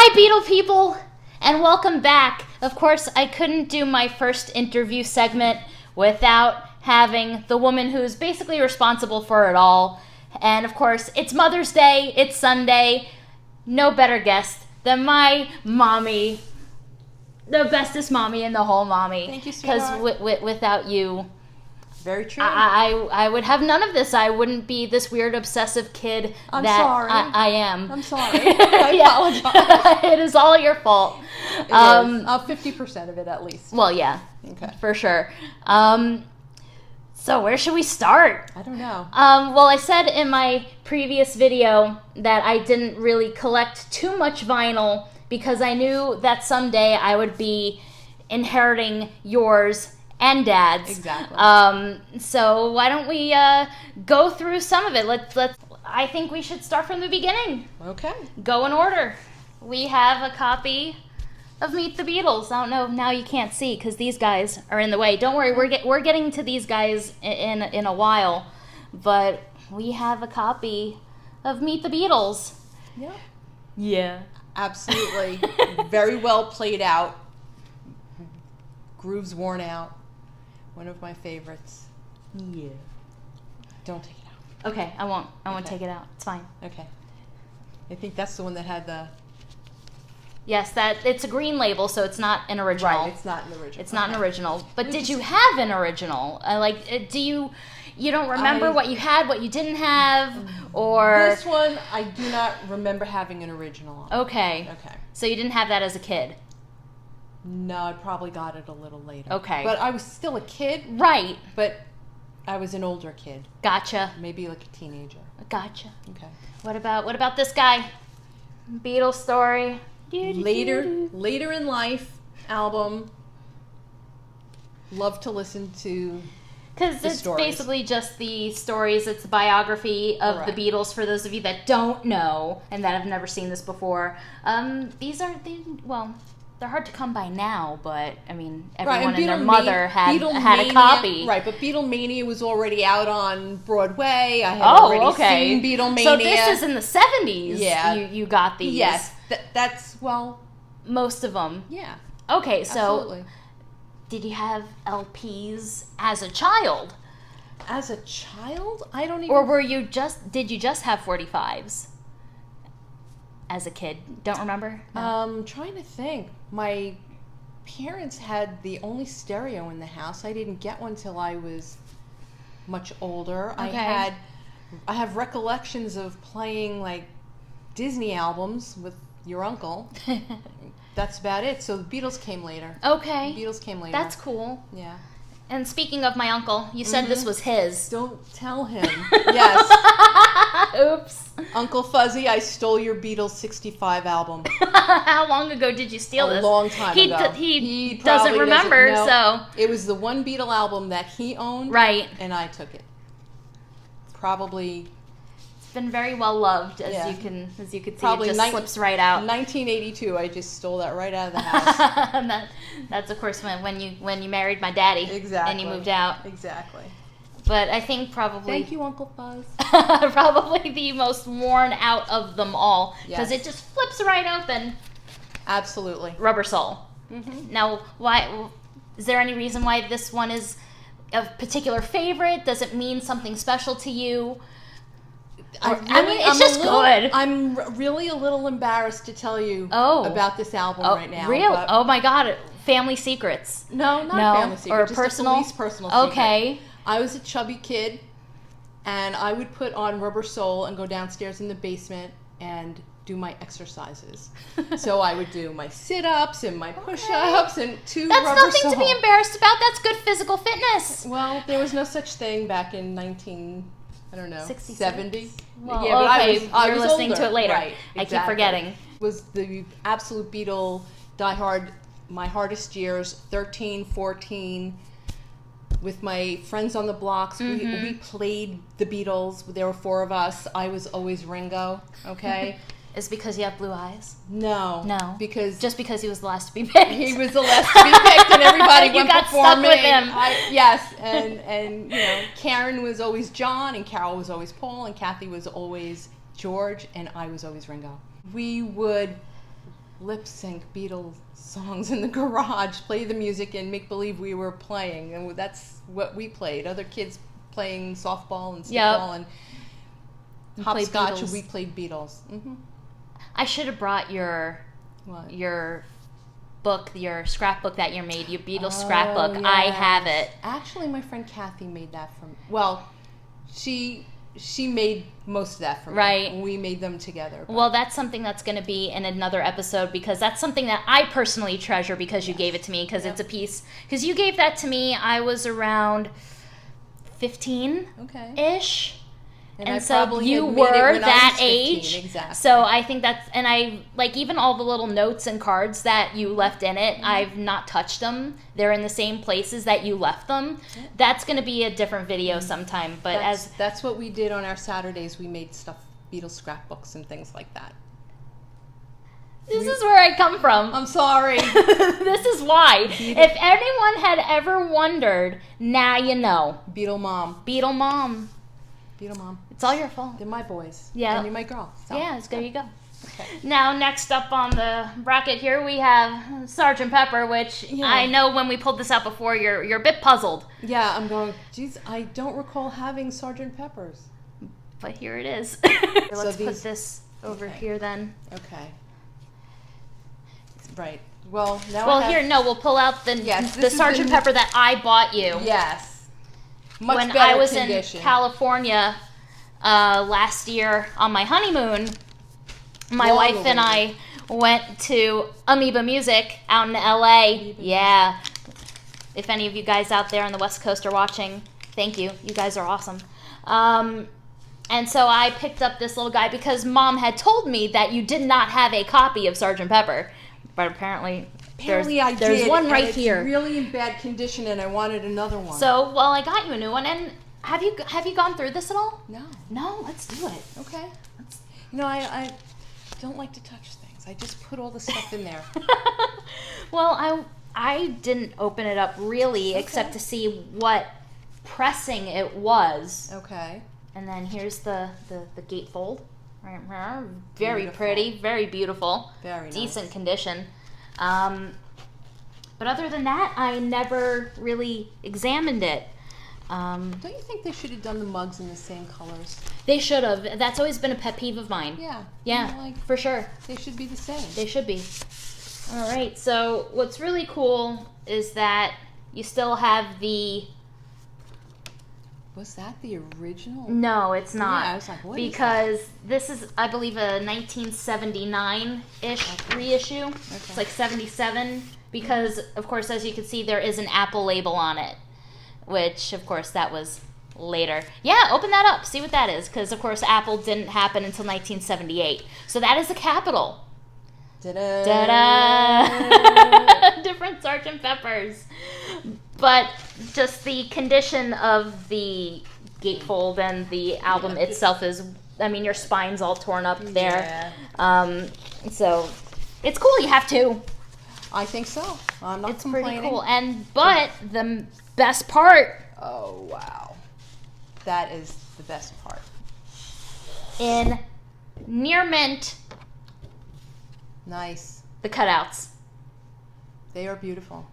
Hi, Beatle people, and welcome back. Of course, I couldn't do my first interview segment without having the woman who's basically responsible for it all. And of course, it's Mother's Day, it's Sunday. No better guest than my mommy, the bestest mommy in the whole mommy. Thank you, sweetheart. Because without you, very true. I would have none of this. I wouldn't be this weird obsessive kid I'm that sorry. I am. I'm sorry. I apologize. It is all your fault. It is. 50% of it at least. Well, yeah. Okay. For sure. So where should we start? I don't know. Well, I said in my previous video that I didn't really collect too much vinyl because I knew that someday I would be inheriting yours and Dad's. Exactly. So why don't we go through some of it? Let's. I think we should start from the beginning. Okay. Go in order. We have a copy of Meet the Beatles. I don't know, now you can't see because these guys are in the way. Don't worry, we're getting to these guys in a while, but we have a copy of Meet the Beatles. Yep. Yeah. Absolutely. Very well played out. Grooves worn out. One of my favorites. Yeah. Don't take it out. Okay, I won't Okay. take it out. It's fine. Okay. I think that's the one that had the... Yes, it's a green label, so it's not an original. Right, it's not an original. It's not an original. But We did just- you have an original? Do you don't remember what you had, what you didn't have, or... This one, I do not remember having an original on. Okay. Okay. So you didn't have that as a kid? No, I probably got it a little later. Okay. But I was still a kid, Right. but I was an older kid. Gotcha. Maybe like a teenager. Gotcha. Okay. What about this guy? Beatles story. Later in life album. Love to listen to Because the it's stories. basically just the stories. It's a biography of Correct. the Beatles for those of you that don't know and that have never seen this before. They're hard to come by now, but I mean, everyone and their mother had a copy. Right, but Beatlemania was already out on Broadway. I had Oh, already okay. seen Beatlemania. So this is in the 70s. Yeah. You got these. Yes, that's, well, Most of them. yeah. Okay, so Absolutely. did you have LPs as a child? As a child, I don't even... Or did you just have 45s as a kid? Don't remember? No. Trying to think. My parents had the only stereo in the house. I didn't get one till I was much older. Okay. I have recollections of playing like Disney albums with your uncle. That's about it. So the Beatles came later. Okay. The Beatles came later. That's cool. Yeah. And speaking of my uncle, you said this was his. Don't tell him. Yes. Oops. Uncle Fuzzy, I stole your Beatles 65 album. How long ago did you steal this? A long time ago. He probably doesn't remember, know. so... It was the one Beatle album that he owned. Right. And I took it. Probably... It's been very well loved, as Yeah. you can see. Probably It just slips right out. 1982, I just stole that right out of the house. And that's of course when you married my daddy. Exactly. And you moved out. Exactly. But I think probably... Thank you, Uncle Fuzz. probably the most worn out of them all. Because Yes. it just flips right open. Absolutely. Rubber Soul. Mm-hmm. Now, is there any reason why this one is a particular favorite? Does it mean something special to you? It's just good. I'm really a little embarrassed to tell you about this album right now. Real? but- Oh my God! Family secrets. No, not family secret. Or just personal. A police personal secret. Okay. I was a chubby kid, and I would put on Rubber Soul and go downstairs in the basement and do my exercises. So I would do my sit-ups and my push-ups and two That's Rubber nothing Soul. to be embarrassed about. That's good physical fitness. Well, there was no such thing back in 66? 70. Well, yeah, but okay, I you're was listening older. to it later. Right, I keep exactly. forgetting. Was the absolute Beatle diehard, my hardest years, 13, 14, with my friends on the blocks. We played the Beatles. There were four of us. I was always Ringo, okay? Is it because you have blue eyes? No. No. Because Just because he was the last to be picked. he was the last to be picked and everybody You went got before stuck me. with him. Yes, and you know, Karen was always John, and Carol was always Paul, and Kathy was always George, and I was always Ringo. We would lip sync Beatles songs in the garage, play the music, and make believe we were playing. And that's what we played. Other kids playing softball and stickball and hopscotch, and we played Beatles. Mm-hmm. I should have brought your book, your scrapbook that you made, your Beatles scrapbook. Yes. I have it. Actually, my friend Kathy made that from. Well, she made most of that for me. Right. And we made them together. But. Well, that's something that's going to be in another episode, because that's something that I personally treasure, because you gave it to me, because it's a piece. Because you gave that to me, I was around 15-ish. And so you were that age. 15, exactly. So I think that's, and I, like, even all the little notes and cards that you left in it, I've not touched them. They're in the same places that you left them. That's going to be a different video sometime. But that's what we did on our Saturdays. We made stuff, Beatles scrapbooks and things like that. This is where I come from. I'm sorry. This is why. If anyone had ever wondered, now you know. Beatle Mom. Beatle Mom. Beatle Mom. It's all your fault. They're my boys. Yeah. And you're my girl. So. Yeah, there you go. Okay. Now, next up on the bracket here, we have Sgt. Pepper, which I know when we pulled this out before, you're a bit puzzled. Yeah, I'm going, geez, I don't recall having Sgt. Peppers. But here it is. Let's put this over here then. Okay. Right. Well, now we'll pull out the Sgt. Pepper that I bought you. Yes. Much when better I was condition. in California last year on my honeymoon, my wife and I went to Amoeba Music out in LA. Yeah. If any of you guys out there on the West Coast are watching, thank you. You guys are awesome. And so I picked up this little guy because Mom had told me that you did not have a copy of Sgt. Pepper. But apparently there's one right here. It's really in bad condition, and I wanted another one. So, well, I got you a new one. And have you gone through this at all? No, let's do it. Okay. I don't like to touch things. I just put all the stuff in there. Well, I didn't open it up really, except to see what pressing it was. Okay. And then here's the gatefold. Very Beautiful. Pretty, very beautiful. Very decent nice. condition. But other than that, I never really examined it. Don't you think they should have done the mugs in the same colors? They should have. That's always been a pet peeve of mine. Yeah. For sure. They should be the same. They should be. All right. So what's really cool is that you still have the... Was that the original? No, it's not. Yeah, I was like, what because this is, I believe, a 1979-ish reissue. Okay. It's like 77 because, of course, as you can see, there is an Apple label on it, which, of course, that was later. Yeah, open that up. See what that is because, of course, Apple didn't happen until 1978. So that is the Capitol. Ta-da! Ta-da! Different Sgt. Peppers. But just the condition of the gatefold and the album itself is, I mean, your spine's all torn up there. Yeah. So it's cool. You have to. I think so. I'm not complaining. It's pretty cool. But the best part. Oh, wow. That is the best part. In near mint. Nice. The cutouts. They are beautiful.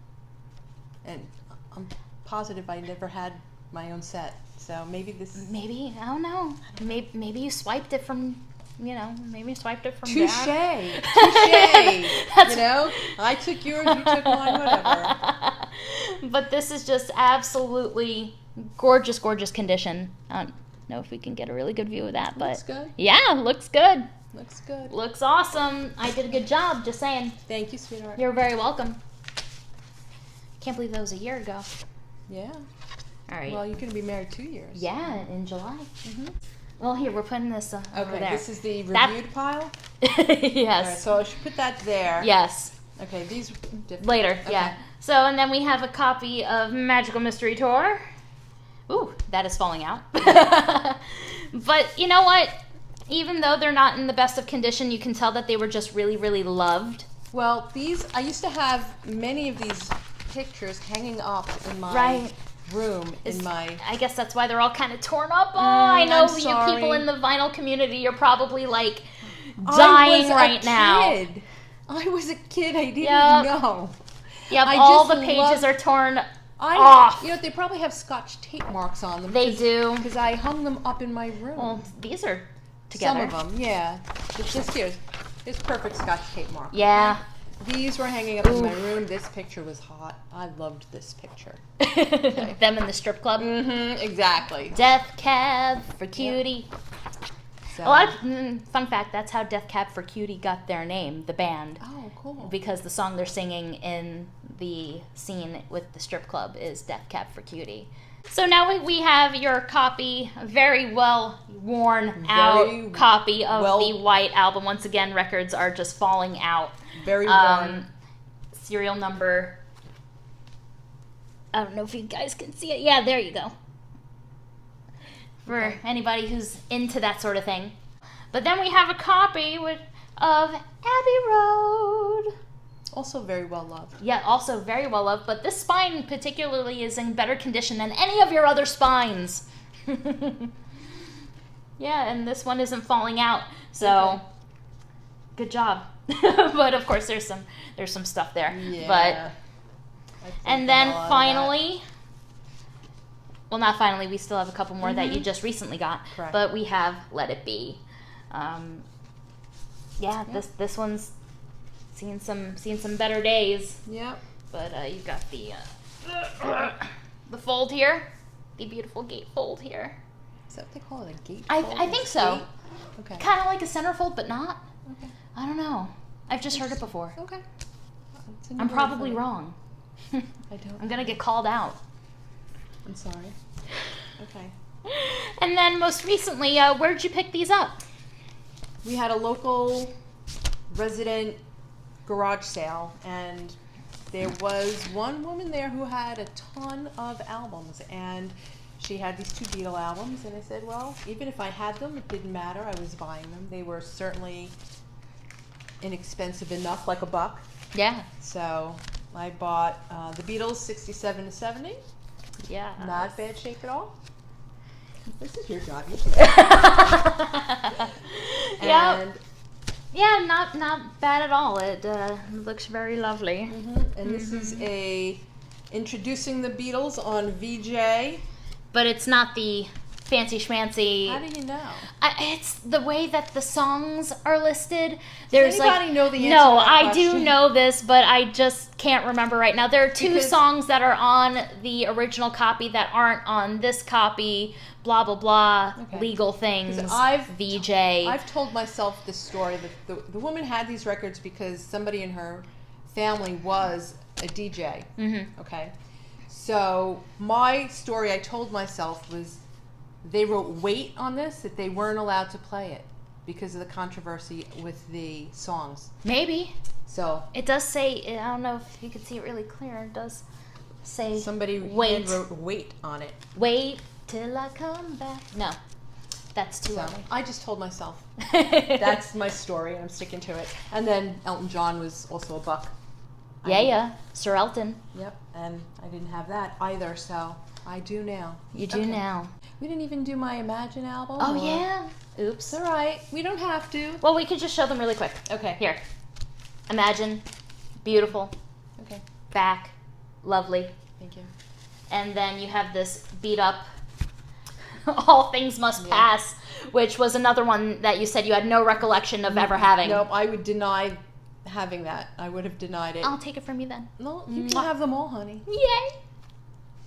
And I'm positive I never had my own set. So maybe this... Maybe, I don't know. Maybe you swiped it from, maybe you swiped it from Touche. Dad. Touche. I took yours, you took mine, whatever. But this is just absolutely gorgeous, gorgeous condition. I don't know if we can get a really good view of that, but... Looks good. Yeah, looks good. Looks good. Looks awesome. I did a good job, just saying. Thank you, sweetheart. You're very welcome. Can't believe that was a year ago. Yeah. All right. Well, you're going to be married 2 years. Yeah, in July. Mm-hmm. Well, here, we're putting this over there. Okay, this is the reviewed pile? Yes. All right, so I should put that there. Yes. Okay, these are different. Later, okay. yeah. So, and then we have a copy of Magical Mystery Tour. Ooh, that is falling out. But you know what? Even though they're not in the best of condition, you can tell that they were just really, really loved. Well, I used to have many of these pictures hanging up in my room. I guess that's why they're all kind of torn up. Oh, I know you people in the vinyl community, you're probably like dying right now. I was a kid. I didn't Yep. know. Yep, I all just the pages are torn I, off. You know, they probably have Scotch tape marks on them. They do. Because I hung them up in my room. Well, these are together. Some of them, yeah. But just here's perfect Scotch tape mark. Yeah. Okay? These were hanging up in my room. This picture was hot. I loved this picture. Okay. Them in the strip club. Mm-hmm, exactly. Death Cab for Cutie. Yep. So. A lot of, fun fact, that's how Death Cab for Cutie got their name, the band. Oh, cool. Because the song they're singing in the scene with the strip club is Death Cab for Cutie. So now we have your copy, a very well worn out copy of the White Album. Once again, records are just falling out. Very worn. Serial number, I don't know if you guys can see it. Yeah, there you go. For anybody who's into that sort of thing. But then we have a copy of Abbey Road. Also very well loved. Yeah, also very well loved, but this spine particularly is in better condition than any of your other spines. Yeah, and this one isn't falling out, so good job. But of course there's some stuff there. Yeah. But and then finally, well, not finally, we still have a couple more that you just recently got. Correct. But we have Let It Be. This one's seen some better days. Yep. But you've got the fold here, the beautiful gatefold here. Is that what they call it, a gatefold? I think so. Okay. Kind of like a centerfold, but not. Okay. I don't know. I've just heard it before. Okay. I'm probably wrong. I don't. I'm gonna get called out. I'm sorry. Okay. And then most recently, where'd you pick these up? We had a local resident garage sale, and there was one woman there who had a ton of albums, and she had these 2 Beatle albums, and I said, well, even if I had them, it didn't matter. I was buying them. They were certainly inexpensive enough, like $1. Yeah. So I bought the Beatles 67 to 70. Yeah. Not bad shape at all. This is your job. You Yeah. Yeah, not bad at all. It looks very lovely. And this is a introducing the Beatles on VJ. But it's not the fancy schmancy. How do you know? It's the way that the songs are listed. Does anybody know the answer No, to that I do question? know this, but I just can't remember right now. There are 2 Because- songs that are on the original copy that aren't on this copy. Blah blah blah. Okay. Legal things. VJ. I've told myself this story that the woman had these records because somebody in her family was a DJ. Mm-hmm. Okay. So my story I told myself was they wrote weight on this, that they weren't allowed to play it because of the controversy with the songs. Maybe. So It does say, I don't know if you can see it really clear, it does say somebody wait. wrote weight on it. Wait till I come back. No, that's too So early. I just told myself that's my story and I'm sticking to it. And then Elton John was also $1. Yeah, Sir Elton. Yep, and I didn't have that either, so I do now. You do now. We didn't even do my Imagine album. Oh, or- yeah. Oops. It's all right. We don't have to. Well, we could just show them really quick. Okay. Here. Imagine. Beautiful. Okay. Back. Lovely. Thank you. And then you have this beat up All Things Must Pass, which was another one that you said you had no recollection of ever having. Nope, I would deny having that. I would have denied it. I'll take it from you then. No, you can have them all, honey. Yay!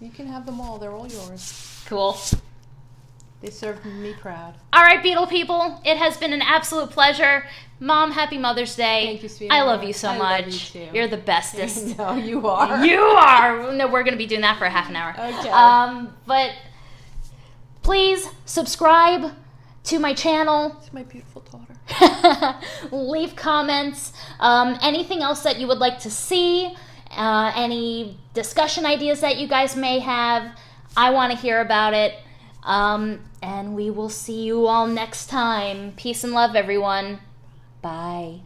You can have them all. They're all yours. Cool. They served me proud. All right, Beatle people, it has been an absolute pleasure. Mom, happy Mother's Day. Thank you, sweetheart. I love you so I much. love you too. You're the bestest. No, you are. You are. No, we're going to be doing that for a half an hour. Okay. But please subscribe to my channel. It's my beautiful daughter. Leave comments. Anything else that you would like to see. Any discussion ideas that you guys may have. I want to hear about it. And we will see you all next time. Peace and love, everyone. Bye.